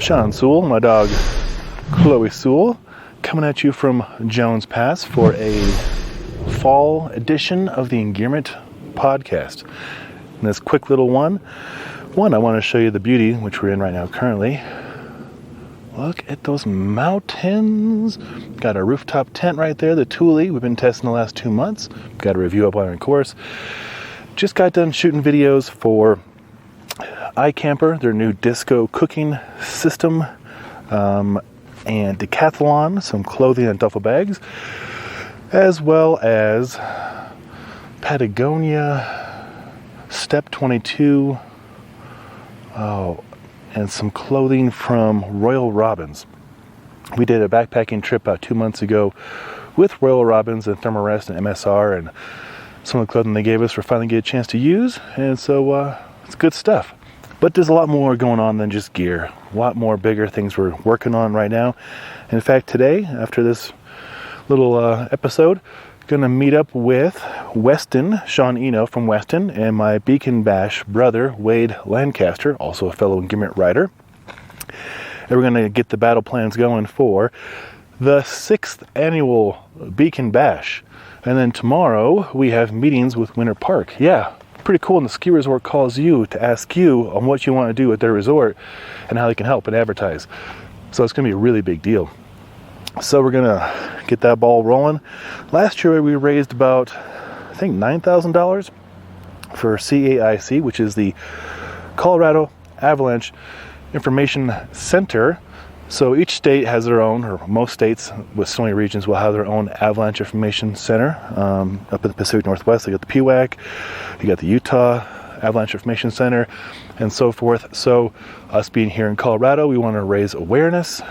Sean Sewell, my dog Chloe Sewell, coming at you from Jones Pass for a fall edition of the Engearment podcast. And this quick little one, I want to show you the beauty, which we're in right now currently. Look at those mountains. Got a rooftop tent right there, the Thule we've been testing the last 2 months. Got a review up on our course. Just got done shooting videos for iCamper, their new disco cooking system, and Decathlon, some clothing and duffel bags, as well as Patagonia, Step 22, and some clothing from Royal Robbins. We did a backpacking trip about 2 months ago with Royal Robbins and Thermarest and MSR, and some of the clothing they gave us we're finally get a chance to use, and so it's good stuff. But there's a lot more going on than just gear. A lot more bigger things we're working on right now. In fact, today, after this little episode, going to meet up with Weston, Sean Eno from Weston, and my Beacon Bash brother, Wade Lancaster, also a fellow Engearment rider. And we're going to get the battle plans going for the 6th annual Beacon Bash. And then tomorrow, we have meetings with Winter Park. Yeah, pretty cool. And the ski resort calls you to ask you on what you want to do at their resort and how they can help and advertise. So it's going to be a really big deal. So we're going to get that ball rolling. Last year we raised about, I think, $9,000 for CAIC, which is the Colorado Avalanche Information Center. So each state has their own, or most states with snowy regions will have their own Avalanche Information Center. Up in the Pacific Northwest, you got the PWAC, you got the Utah Avalanche Information Center, and so forth. So us being here in Colorado, we want to raise awareness,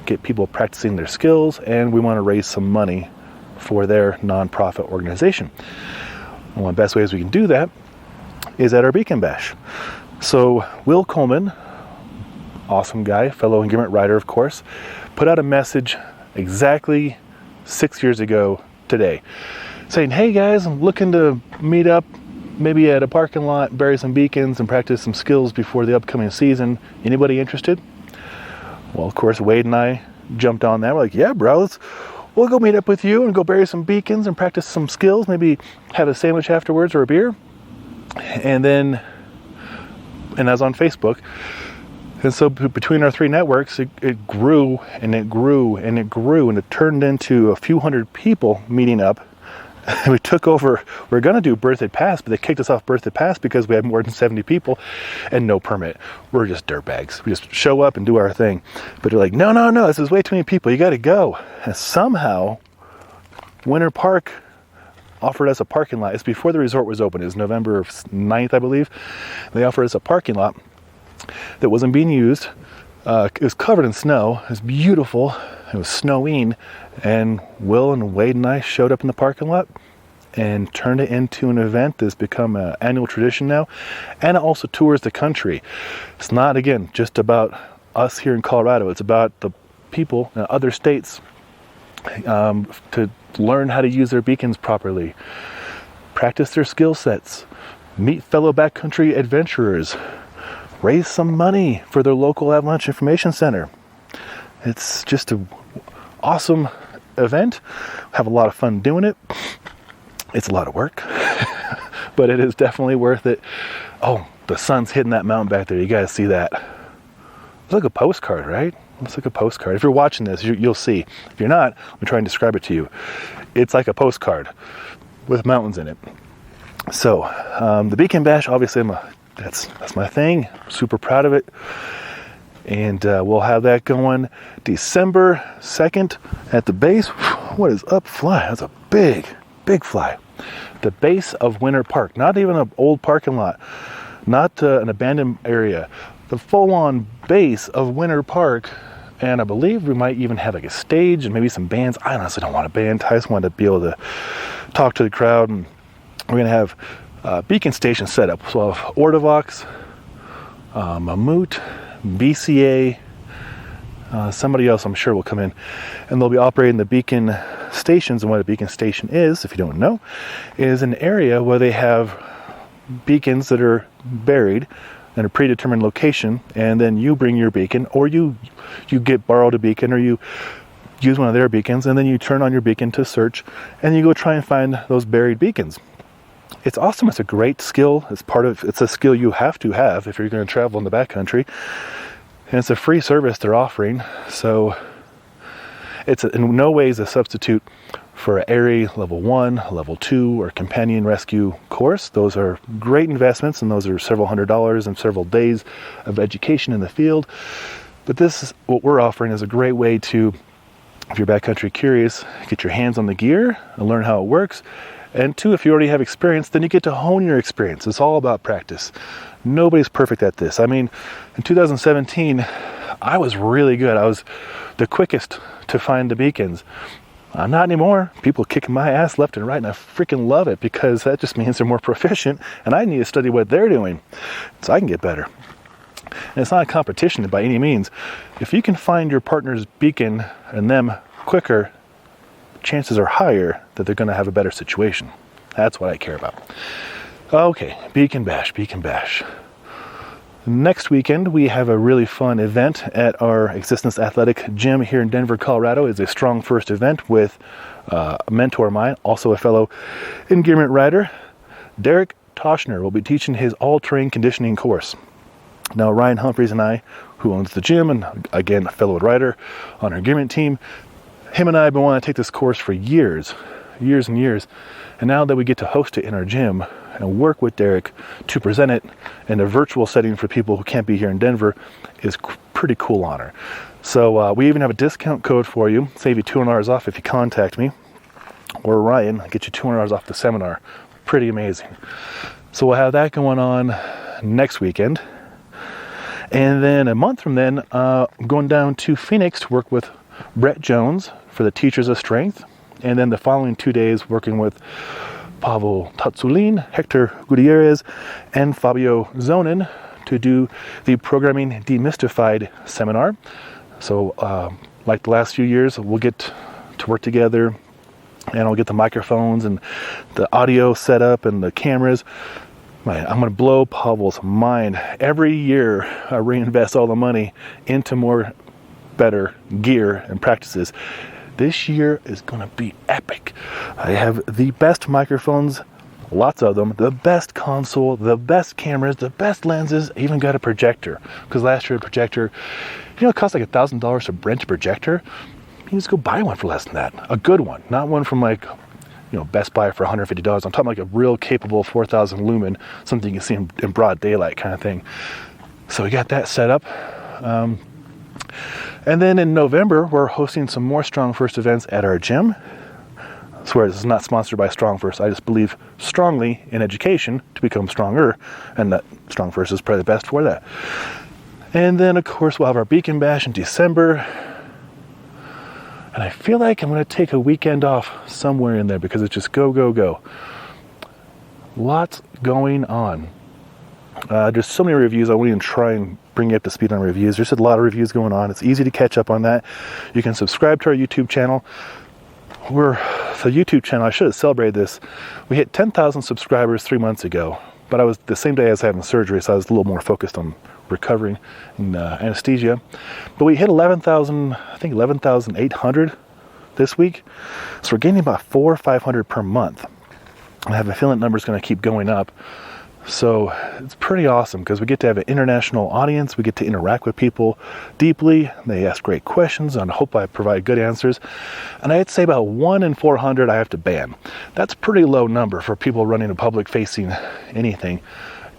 get people practicing their skills, and we want to raise some money for their nonprofit organization. And one of the best ways we can do that is at our Beacon Bash. So Will Coleman, awesome guy, fellow Engearment rider, of course, put out a message exactly 6 years ago today saying, hey guys, I'm looking to meet up maybe at a parking lot, bury some beacons and practice some skills before the upcoming season. Anybody interested? Well, of course, Wade and I jumped on that. We're like, yeah, bro, we'll go meet up with you and go bury some beacons and practice some skills, maybe have a sandwich afterwards or a beer. And I was on Facebook. And so between our three networks, it grew and it grew and it grew, and it turned into a few hundred people meeting up. We took over. We were going to do Birthday Pass, but they kicked us off Birthday Pass because we had more than 70 people and no permit. We're just dirtbags. We just show up and do our thing. But they're like, no, this is way too many people. You got to go. And somehow, Winter Park offered us a parking lot. It's before the resort was open. It was November 9th, I believe. They offered us a parking lot that wasn't being used. It was covered in snow. It was beautiful. It was snowing, and Will and Wade and I showed up in the parking lot and turned it into an event that's become an annual tradition now, and it also tours the country. It's not, again, just about us here in Colorado. It's about the people in other states to learn how to use their beacons properly, practice their skill sets, meet fellow backcountry adventurers, raise some money for their local Avalanche Information Center. It's just an awesome event. Have a lot of fun doing it. It's a lot of work, but it is definitely worth it. Oh, the sun's hitting that mountain back there. You guys see that? It's like a postcard, right? It's like a postcard. If you're watching this, you'll see. If you're not, let me try and describe it to you. It's like a postcard with mountains in it. So the Beacon Bash, obviously, that's my thing. Super proud of it. And we'll have that going December 2nd at the base. What is up fly? That's a big fly. The base of Winter Park. Not even an old parking lot. Not an abandoned area. The full-on base of Winter Park. And I believe we might even have like a stage and maybe some bands. I honestly don't want a band. Tyson wanted to be able to talk to the crowd. And we're going to have beacon station set up. So we'll have Ortavox, Mammut, BCA, somebody else I'm sure will come in, and they'll be operating the beacon stations. And what a beacon station is, if you don't know, is an area where they have beacons that are buried in a predetermined location, and then you bring your beacon, or you get borrowed a beacon, or you use one of their beacons, and then you turn on your beacon to search, and you go try and find those buried beacons. It's awesome. It's a great skill. It's a skill you have to have if you're going to travel in the backcountry, and it's a free service they're offering. So it's in no ways a substitute for an ARI level 1, level 2, or companion rescue course. Those are great investments, and those are several $100s and several days of education in the field. But this is what we're offering is a great way to, if you're backcountry curious, get your hands on the gear and learn how it works. And two, if you already have experience, then you get to hone your experience. It's all about practice. Nobody's perfect at this. I mean, in 2017, I was really good. I was the quickest to find the beacons. I'm not anymore. People kicking my ass left and right, and I freaking love it, because that just means they're more proficient, and I need to study what they're doing so I can get better. And it's not a competition by any means. If you can find your partner's beacon and them quicker, chances are higher that they're going to have a better situation. That's what I care about. Okay, Beacon Bash. Next weekend, we have a really fun event at our Existence Athletic Gym here in Denver, Colorado. It's a StrongFirst event with a mentor of mine, also a fellow Engearment rider. Derek Toshner will be teaching his all-terrain conditioning course. Now, Ryan Humphreys and I, who owns the gym, and again, a fellow rider on our Engearment team, him and I have been wanting to take this course for years and years. And now that we get to host it in our gym and work with Derek to present it in a virtual setting for people who can't be here in Denver is pretty cool honor. So we even have a discount code for you, save you $200 off if you contact me, or Ryan, I'll get you $200 off the seminar. Pretty amazing. So we'll have that going on next weekend. And then a month from then, I'm going down to Phoenix to work with Brett Jones for the Teachers of Strength. And then the following 2 days working with Pavel Tatsulin, Hector Gutierrez, and Fabio Zonin to do the Programming Demystified seminar. So like the last few years, we'll get to work together, and I'll get the microphones and the audio set up and the cameras. I'm going to blow Pavel's mind. Every year I reinvest all the money into more better gear and practices. This year is going to be epic. I have the best microphones, lots of them, the best console, the best cameras, the best lenses, I even got a projector. Because last year a projector, it cost like $1,000 to rent a projector. You can just go buy one for less than that. A good one, not one from Best Buy for $150. I'm talking like a real capable 4,000 lumen, something you can see in broad daylight kind of thing. So we got that set up. And then in November, we're hosting some more StrongFirst events at our gym. I swear this is not sponsored by StrongFirst. I just believe strongly in education to become stronger, and that StrongFirst is probably the best for that. And then, of course, we'll have our Beacon Bash in December. And I feel like I'm going to take a weekend off somewhere in there because it's just go, go, go. Lots going on. There's so many reviews. I won't even try and bring you up to speed on reviews. There's a lot of reviews going on. It's easy to catch up on that. You can subscribe to our YouTube channel. The YouTube channel, I should have celebrated this. We hit 10,000 subscribers 3 months ago, but I was the same day I was having surgery, so I was a little more focused on recovering and anesthesia. But we hit 11,800 this week. So we're gaining about 400 or 500 per month. I have a feeling that number's going to keep going up. So it's pretty awesome because we get to have an international audience. We get to interact with people deeply. They ask great questions, and I hope I provide good answers. And I'd say about 1 in 400 I have to ban. That's a pretty low number for people running a public-facing anything.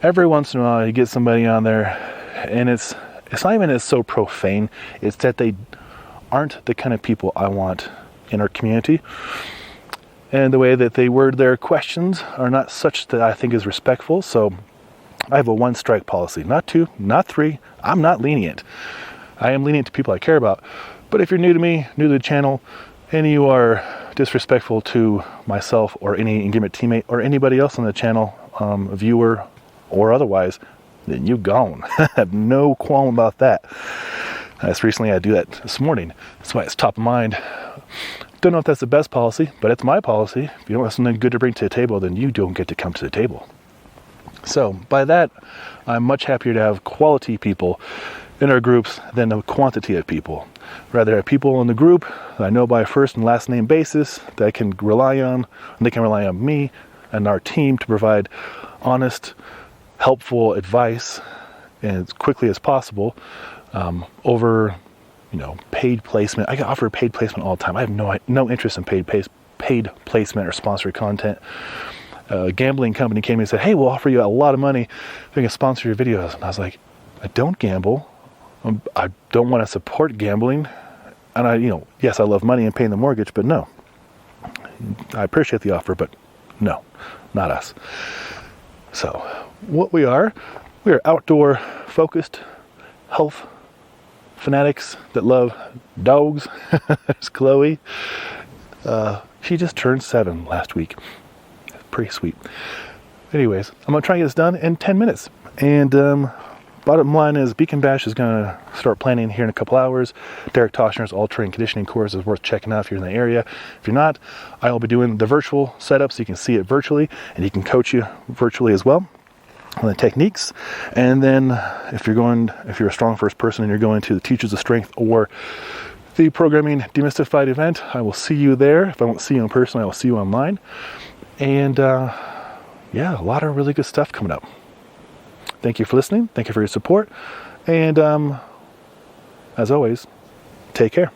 Every once in a while you get somebody on there, and it's not even as so profane. It's that they aren't the kind of people I want in our community. And the way that they word their questions are not such that I think is respectful. So I have a 1-strike policy. Not 2, not 3. I'm not lenient. I am lenient to people I care about. But if you're new to me, new to the channel, and you are disrespectful to myself or any Engearment teammate or anybody else on the channel, a viewer or otherwise, then you gone. I have no qualm about that. Just recently I do that this morning. That's why it's top of mind. Don't know if that's the best policy, but it's my policy. If you don't have something good to bring to the table, then you don't get to come to the table. So by that, I'm much happier to have quality people in our groups than a quantity of people. Rather have people in the group that I know by first and last name basis that I can rely on, and they can rely on me and our team to provide honest, helpful advice as quickly as possible, over, paid placement. I get offered paid placement all the time. I have no interest in paid placement or sponsored content. A gambling company came and said, "Hey, we'll offer you a lot of money if we can sponsor your videos." And I was like, I don't gamble. I don't want to support gambling. And yes, I love money and paying the mortgage, but no. I appreciate the offer, but no, not us. So what we are outdoor focused health fanatics that love dogs. There's Chloe. She just turned 7 last week. Pretty sweet. Anyways, I'm going to try and get this done in 10 minutes. And bottom line is Beacon Bash is going to start planning here in a couple hours. Derek Toshner's All-Terrain Conditioning course is worth checking out if you're in the area. If you're not, I will be doing the virtual setup so you can see it virtually, and he can coach you virtually as well on the techniques. And then if you're a StrongFirst person and you're going to the Teachers of Strength or the Programming Demystified event, I will see you there. If I won't see you in person, I will see you online. And a lot of really good stuff coming up. Thank you for listening. Thank you for your support. And as always, take care.